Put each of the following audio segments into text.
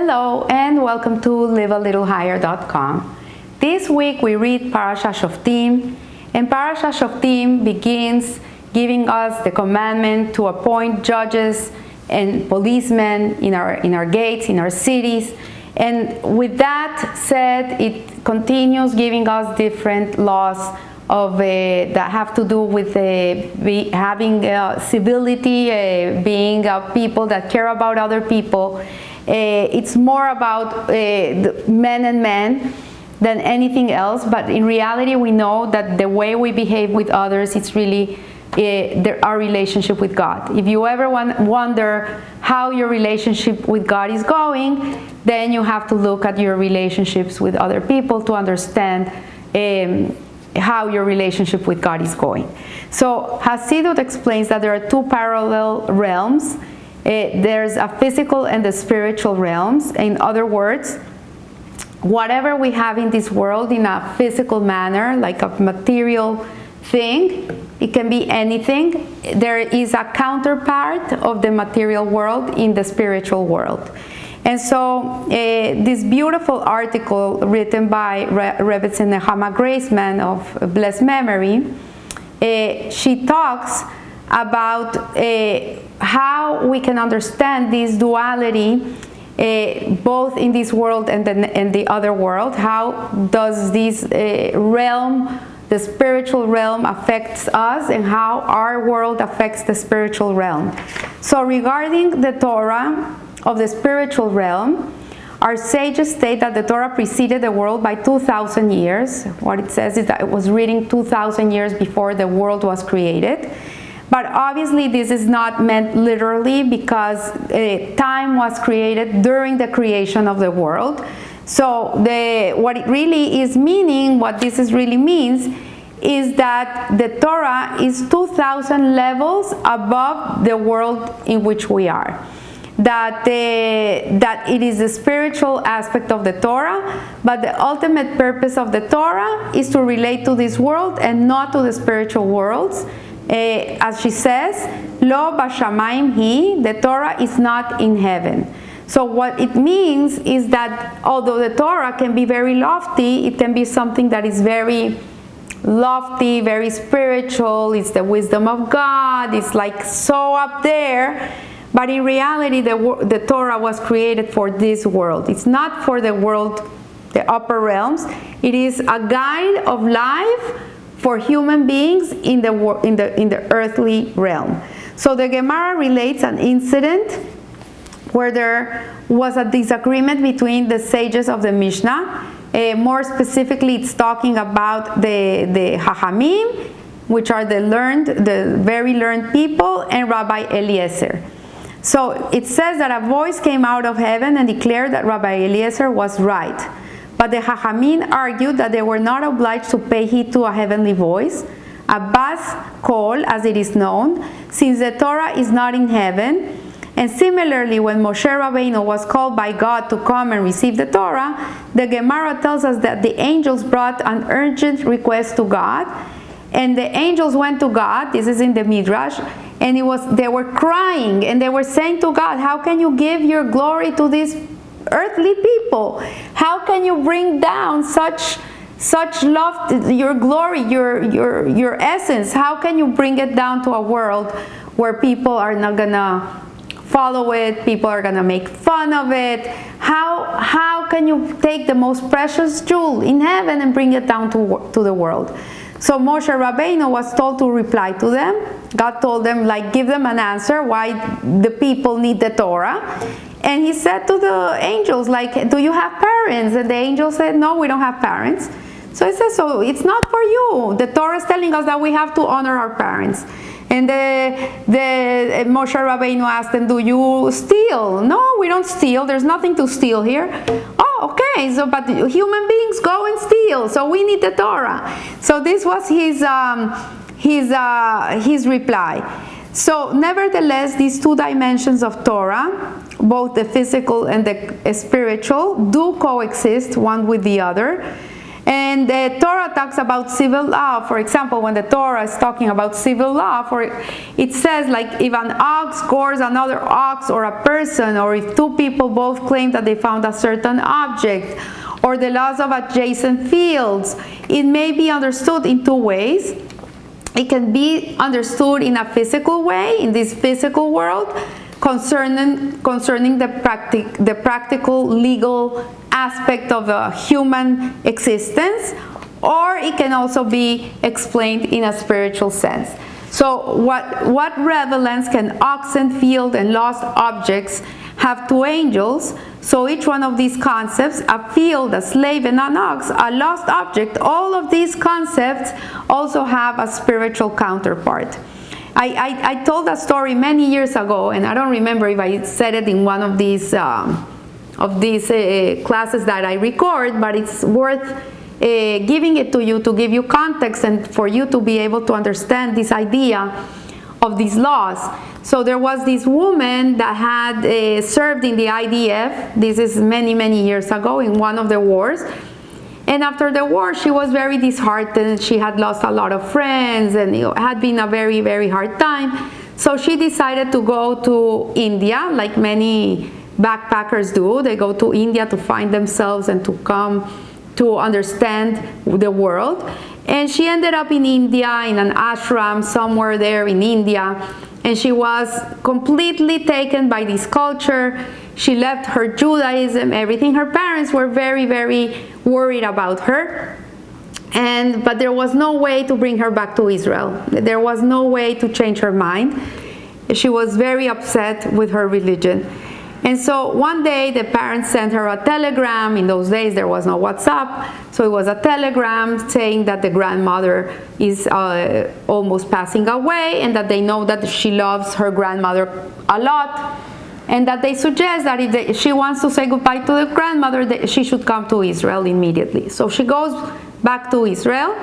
Hello and welcome to livealittlehigher.com. This week we read Parashah Shoftim, and Parashah Shoftim begins giving us the commandment to appoint judges and policemen in our gates, in our cities. And with that said, it continues giving us different laws that have to do with having civility, being people that care about other people. It's more about men and men than anything else, but in reality we know that the way we behave with others, it's really our relationship with God. If you ever wonder how your relationship with God is going, then you have to look at your relationships with other people to understand how your relationship with God is going. So Hasidut explains that there are two parallel realms. There's a physical and the spiritual realms. In other words, whatever we have in this world in a physical manner, like a material thing, it can be anything. There is a counterpart of the material world in the spiritual world. And so this beautiful article written by Rebbetzin Nehama Graceman of blessed memory, she talks about how we can understand this duality both in this world and the other world. How does this realm, the spiritual realm, affects us, and how our world affects the spiritual realm. So regarding the Torah of the spiritual realm, our sages state that the Torah preceded the world by 2,000 years. What it says is that it was written 2,000 years before the world was created. But obviously this is not meant literally, because time was created during the creation of the world. So what it really is meaning, what this is really means, is that the Torah is 2,000 levels above the world in which we are. That it is the spiritual aspect of the Torah, but the ultimate purpose of the Torah is to relate to this world and not to the spiritual worlds. As she says, Lo bashamayim hi, the Torah is not in heaven. So what it means is that although the Torah can be very lofty, it can be something that is very lofty, very spiritual, it's the wisdom of God, it's like so up there. But in reality, the Torah was created for this world. It's not for the world, the upper realms. It is a guide of life for human beings in the earthly realm. So the Gemara relates an incident where there was a disagreement between the sages of the Mishnah. More specifically, it's talking about the Hachamim, which are the very learned people, and Rabbi Eliezer. So it says that a voice came out of heaven and declared that Rabbi Eliezer was right. But the Hachamim argued that they were not obliged to pay heed to a heavenly voice, a bas kol as it is known, since the Torah is not in heaven. And similarly, when Moshe Rabbeinu was called by God to come and receive the Torah, the Gemara tells us that the angels brought an urgent request to God, and the angels went to God, this is in the Midrash, and they were crying, and they were saying to God, how can you give your glory to these earthly people? How can you bring down such love, your glory, your essence? How can you bring it down to a world where people are not gonna follow it, people are gonna make fun of it? How can you take the most precious jewel in heaven and bring it down to the world? So Moshe Rabbeinu was told to reply to them. God told them, give them an answer why the people need the Torah. And he said to the angels, do you have parents? And the angels said, no, we don't have parents. So he says, so it's not for you. The Torah is telling us that we have to honor our parents. And the Moshe Rabbeinu asked them, do you steal? No, we don't steal. There's nothing to steal here. Oh, okay. So, but human beings go and steal. So we need the Torah. So this was his reply. So nevertheless, these two dimensions of Torah, both the physical and the spiritual, do coexist one with the other. And the Torah talks about civil law. For example, when the Torah is talking about civil law, it says like if an ox gores another ox or a person, or if two people both claim that they found a certain object, or the laws of adjacent fields, it may be understood in two ways. It can be understood in a physical way, in this physical world, concerning the practical legal aspect of a human existence, or it can also be explained in a spiritual sense. So what relevance can oxen, field, and lost objects have to angels? So each one of these concepts, a field, a slave, and an ox, a lost object, all of these concepts also have a spiritual counterpart. I told a story many years ago, and I don't remember if I said it in one of these classes that I record, but it's worth giving it to you to give you context and for you to be able to understand this idea of these laws. So there was this woman that had served in the IDF. This is many, many years ago in one of the wars. And after the war, she was very disheartened. She had lost a lot of friends, and it had been a very, very hard time. So she decided to go to India, like many backpackers do. They go to India to find themselves and to come to understand the world. And she ended up in India, in an ashram somewhere there in India. And she was completely taken by this culture. She left her Judaism, everything. Her parents were very, very worried about her. But there was no way to bring her back to Israel. There was no way to change her mind. She was very upset with her religion. And so one day the parents sent her a telegram. In those days there was no WhatsApp. So it was a telegram saying that the grandmother is almost passing away, and that they know that she loves her grandmother a lot, and that they suggest that if she wants to say goodbye to the grandmother, that she should come to Israel immediately. So she goes back to Israel,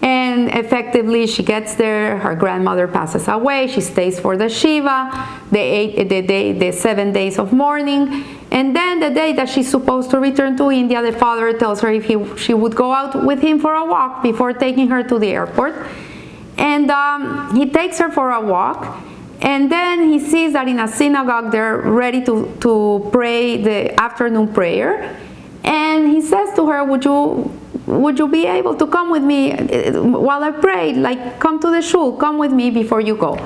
and effectively she gets there. Her grandmother passes away. She stays for the Shiva, the 7 days of mourning. And then the day that she's supposed to return to India, the father tells her if she would go out with him for a walk before taking her to the airport. And he takes her for a walk. And then he sees that in a synagogue they're ready to pray the afternoon prayer. And he says to her, would you be able to come with me while I pray? Like, come to the shul, come with me before you go.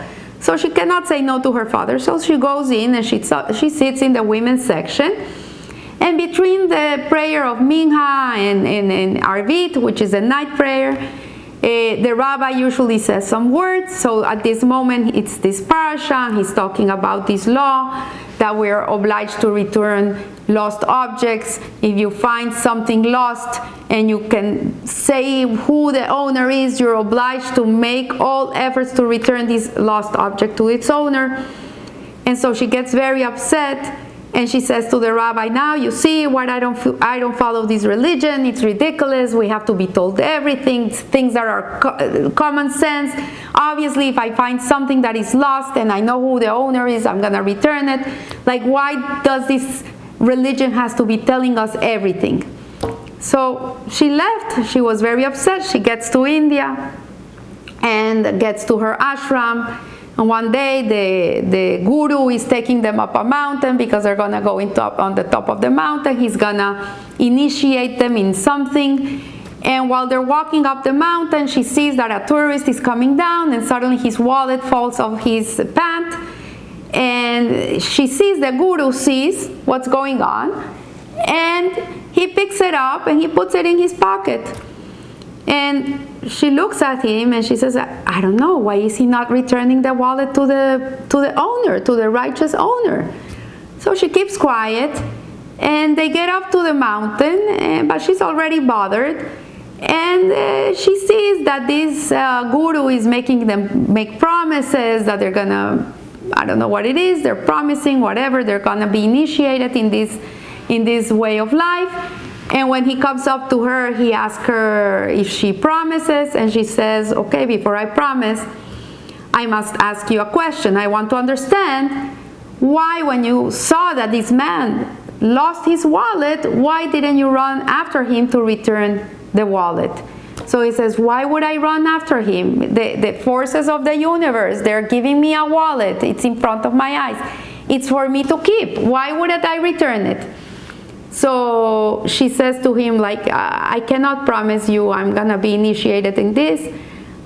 So she cannot say no to her father. So she goes in and she sits in the women's section. And between the prayer of Minha and Arvit, which is a night prayer, the rabbi usually says some words. So at this moment, it's this parasha. He's talking about this law that we're obliged to return lost objects. If you find something lost and you can say who the owner is, you're obliged to make all efforts to return this lost object to its owner. And so she gets very upset. And she says to the rabbi, now you see why I don't follow this religion. It's ridiculous. We have to be told everything, things that are common sense. Obviously, if I find something that is lost and I know who the owner is, I'm going to return it. Like, why does this religion has to be telling us everything? So she left. She was very upset. She gets to India and gets to her ashram. And one day the guru is taking them up a mountain because they're going to go on the top of the mountain. He's going to initiate them in something. And while they're walking up the mountain, she sees that a tourist is coming down, and suddenly his wallet falls off his pant. And she sees, the guru sees what's going on, and he picks it up and he puts it in his pocket. And she looks at him and she says, I don't know, why is he not returning the wallet to the owner, to the righteous owner? So she keeps quiet, and they get up to the mountain, but she's already bothered. And she sees that this guru is making them make promises that they're gonna, I don't know what it is, they're promising whatever, they're gonna be initiated in this way of life. And when he comes up to her, he asks her if she promises, and she says, okay, before I promise, I must ask you a question. I want to understand why, when you saw that this man lost his wallet, why didn't you run after him to return the wallet. So he says, why would I run after him? The forces of the universe, they're giving me a wallet. It's in front of my eyes. It's for me to keep. Why wouldn't I return it? So she says to him, like, I cannot promise you I'm gonna be initiated in this.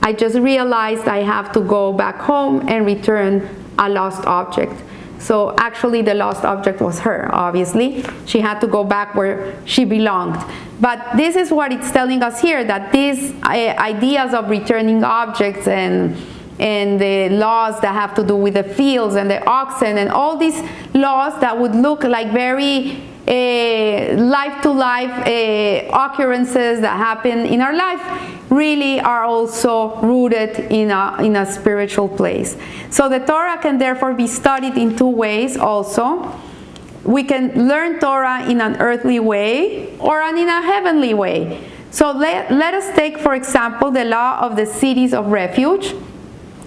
I just realized I have to go back home and return a lost object. So actually the lost object was her, obviously. She had to go back where she belonged. But this is what it's telling us here, that these ideas of returning objects and the laws that have to do with the fields and the oxen and all these laws that would look like very life-to-life occurrences that happen in our life really are also rooted in a spiritual place. So the Torah can therefore be studied in two ways also. We can learn Torah in an earthly way or in a heavenly way. So let us take, for example, the law of the cities of refuge.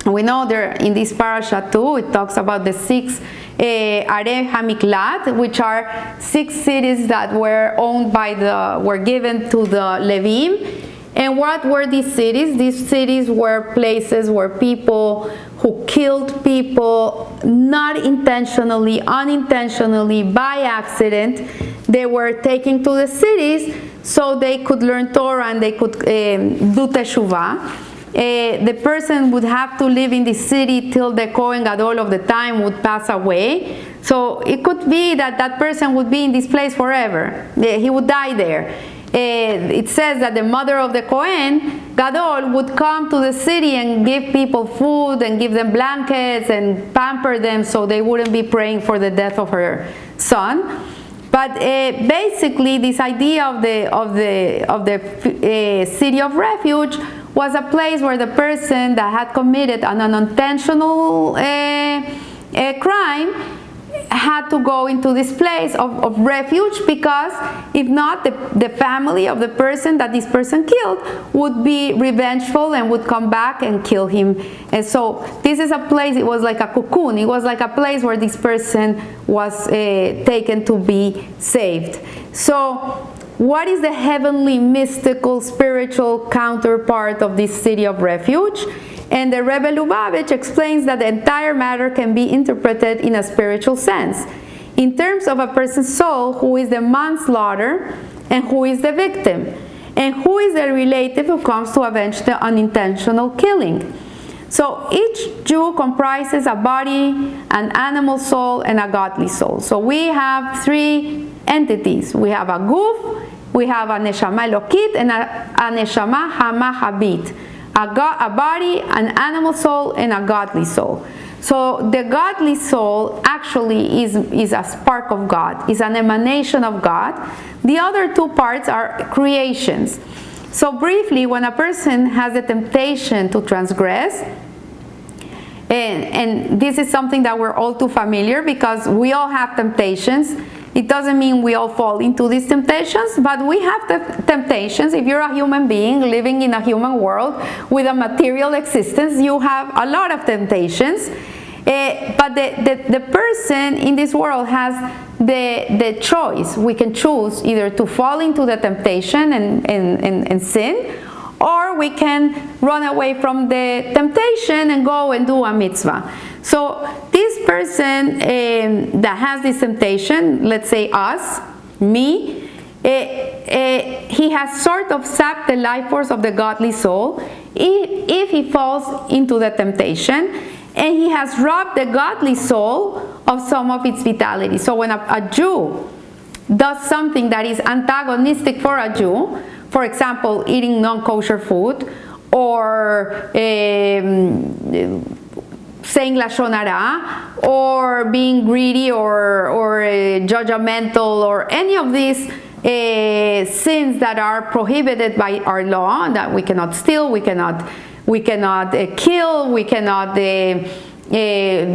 We know there in this parasha too, it talks about the 6 Arei HaMiklat, which are 6 cities that were given to the Levim. And what were these cities? These cities were places where people who killed people, not intentionally, unintentionally, by accident, they were taken to the cities so they could learn Torah and they could do teshuvah. The person would have to live in the city till the Kohen Gadol of the time would pass away. So it could be that that person would be in this place forever. He would die there. It says that the mother of the Kohen Gadol would come to the city and give people food and give them blankets and pamper them so they wouldn't be praying for the death of her son. But basically, this idea of the city of refuge was a place where the person that had committed an unintentional crime had to go into this place of refuge, because if not, the family of the person that this person killed would be revengeful and would come back and kill him. And so this is a place, it was like a cocoon, it was like a place where this person was taken to be saved. So what is the heavenly, mystical, spiritual counterpart of this city of refuge? And the Rebbe Lubavitch explains that the entire matter can be interpreted in a spiritual sense, in terms of a person's soul who is the manslaughter and who is the victim, and who is the relative who comes to avenge the unintentional killing. So each Jew comprises a body, an animal soul, and a godly soul. So we have 3 entities. We have a guf, we have a neshama elokit, and a neshama hamahabit. A body, an animal soul, and a godly soul. So the godly soul actually is a spark of God, is an emanation of God. The other 2 parts are creations. So briefly, when a person has a temptation to transgress, and this is something that we're all too familiar, because we all have temptations. It doesn't mean we all fall into these temptations, but we have the temptations. If you're a human being living in a human world with a material existence, you have a lot of temptations. But the person in this world has the choice. We can choose either to fall into the temptation and sin, or we can run away from the temptation and go and do a mitzvah. So this person that has this temptation, let's say us, me, he has sort of sapped the life force of the godly soul if he falls into the temptation, and he has robbed the godly soul of some of its vitality. So when a Jew does something that is antagonistic for a Jew, for example, eating non-kosher food, or saying Lashon Hara, or being greedy, or judgmental, or any of these sins that are prohibited by our law, that we cannot steal, we cannot kill, we cannot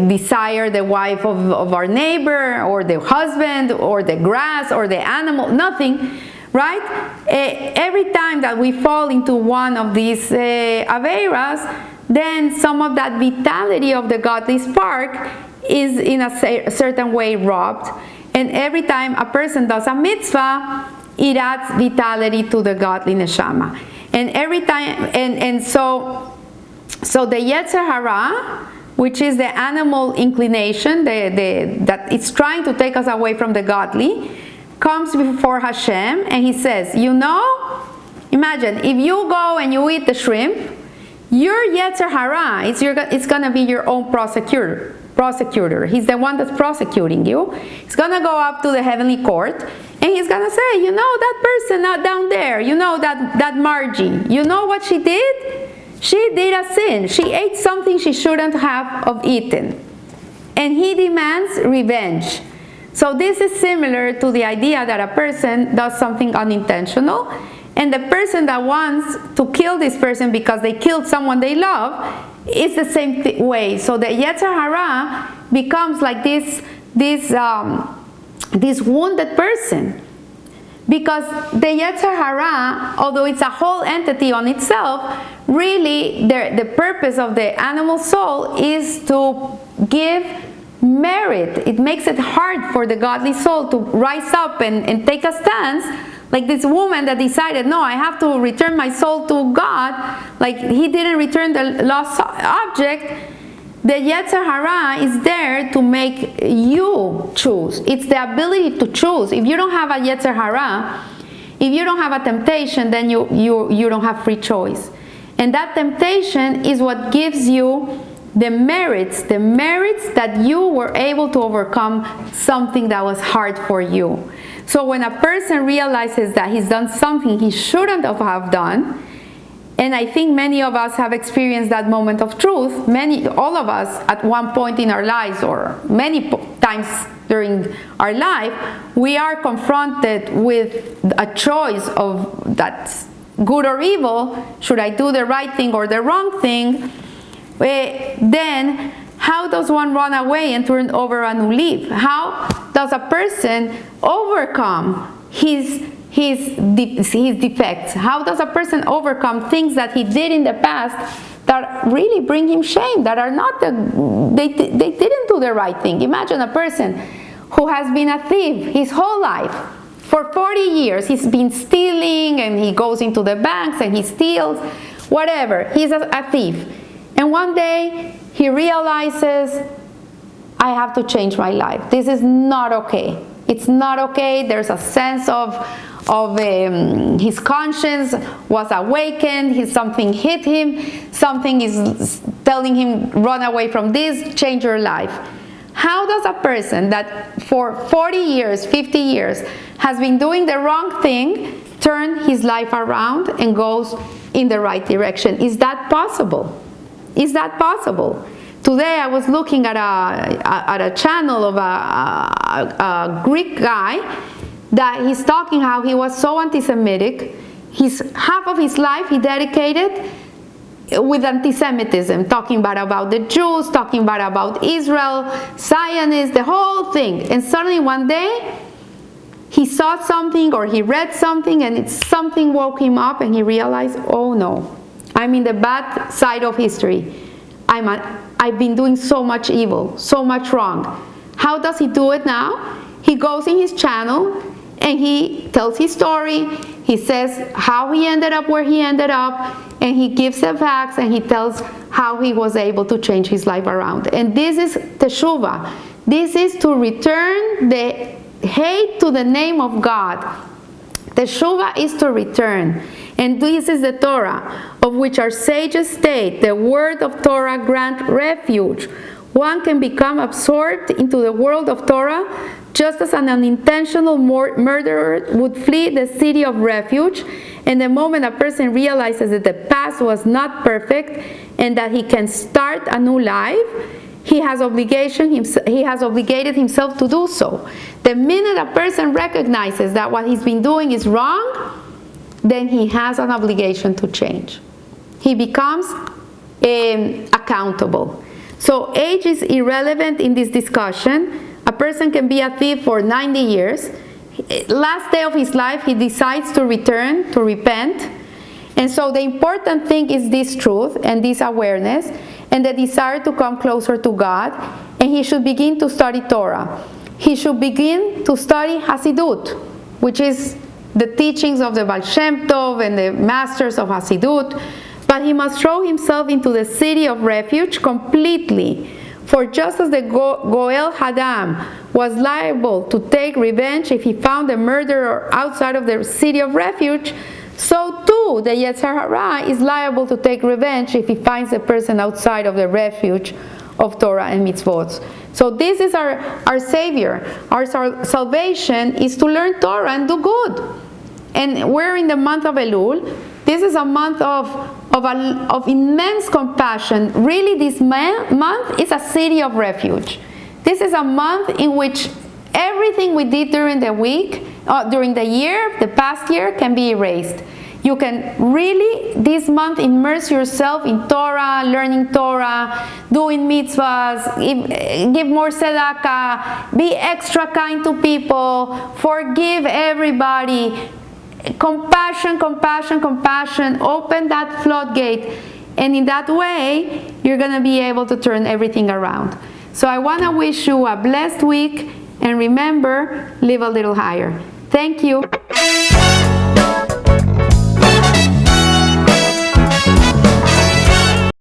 desire the wife of our neighbor, or the husband, or the grass, or the animal, nothing, right? Every time that we fall into one of these aveiras, then some of that vitality of the godly spark is in a certain way robbed. And every time a person does a mitzvah, it adds vitality to the godly neshama. And every time, and so the Yetzer Hara, which is the animal inclination that it's trying to take us away from the godly, comes before Hashem and he says, imagine if you go and you eat the shrimp, your Yetzer Hara, it's going to be your own prosecutor. He's the one that's prosecuting you. He's going to go up to the heavenly court and he's going to say, that person not down there, that Margie, you know what she did? She did a sin. She ate something she shouldn't have eaten. And he demands revenge. So this is similar to the idea that a person does something unintentional, and the person that wants to kill this person because they killed someone they love is the same way. So the Yetzer Hara becomes like this wounded person. Because the Yetzer Hara, although it's a whole entity on itself, really the purpose of the animal soul is to give merit. It makes it hard for the godly soul to rise up and take a stance. Like this woman that decided, no, I have to return my soul to God. Like he didn't return the lost object. The Yetzer Hara is there to make you choose. It's the ability to choose. If you don't have a Yetzer Hara, if you don't have a temptation, then you don't have free choice. And that temptation is what gives you the merits that you were able to overcome something that was hard for you. So when a person realizes that he's done something he shouldn't have done, and I think many of us have experienced that moment of truth, all of us at one point in our lives or many times during our life, we are confronted with a choice of that's good or evil. Should I do the right thing or the wrong thing? Then how does one run away and turn over a new leaf? How does a person overcome his defects? How does a person overcome things that he did in the past that really bring him shame, that are not they didn't do the right thing? Imagine a person who has been a thief his whole life. For 40 years he's been stealing, and he goes into the banks and he steals, whatever. He's a thief. And one day he realizes, I have to change my life. This is not okay. It's not okay. There's a sense of his conscience was awakened. Something hit him. Something is telling him, run away from this, change your life. How does a person that for 40 years, 50 years has been doing the wrong thing turn his life around and goes in the right direction? Is that possible? Is that possible? Today I was looking at a channel of a Greek guy that he's talking how he was so anti-Semitic. Half of his life he dedicated with anti-Semitism, talking about the Jews, talking about Israel, Zionists, the whole thing. And suddenly one day he saw something or he read something, and something woke him up and he realized, oh no, I'm in the bad side of history. I've been doing so much evil, so much wrong. How does he do it now? He goes in his channel and he tells his story. He says how he ended up where he ended up, and he gives the facts, and he tells how he was able to change his life around. And this is teshuvah. This is to return the hate to the name of God. Teshuvah is to return. And this is the Torah, of which our sages state, the word of Torah grant refuge. One can become absorbed into the world of Torah just as an unintentional murderer would flee the city of refuge. And the moment a person realizes that the past was not perfect and that he can start a new life, he has obligated himself to do so. The minute a person recognizes that what he's been doing is wrong, then he has an obligation to change. He becomes accountable. So age is irrelevant in this discussion. A person can be a thief for 90 years. Last day of his life, he decides to return, to repent. And so the important thing is this truth and this awareness and the desire to come closer to God. And he should begin to study Torah. He should begin to study Hasidut, which is the teachings of the Baal Shem Tov and the masters of Hasidut, but he must throw himself into the city of refuge completely. For just as the Goel Hadam was liable to take revenge if he found a murderer outside of the city of refuge, so too the Yetzer Hara is liable to take revenge if he finds a person outside of the refuge of Torah and mitzvot. So this is our Savior. Our salvation is to learn Torah and do good. And we're in the month of Elul. This is a month of immense compassion. Really, this month is a city of refuge. This is a month in which everything we did during the week, during the year, the past year, can be erased. You can really, this month, immerse yourself in Torah, learning Torah, doing mitzvahs, give more tzedakah, be extra kind to people, forgive everybody. Compassion, compassion, compassion. Open that floodgate. And in that way, you're going to be able to turn everything around. So I want to wish you a blessed week. And remember, live a little higher. Thank you.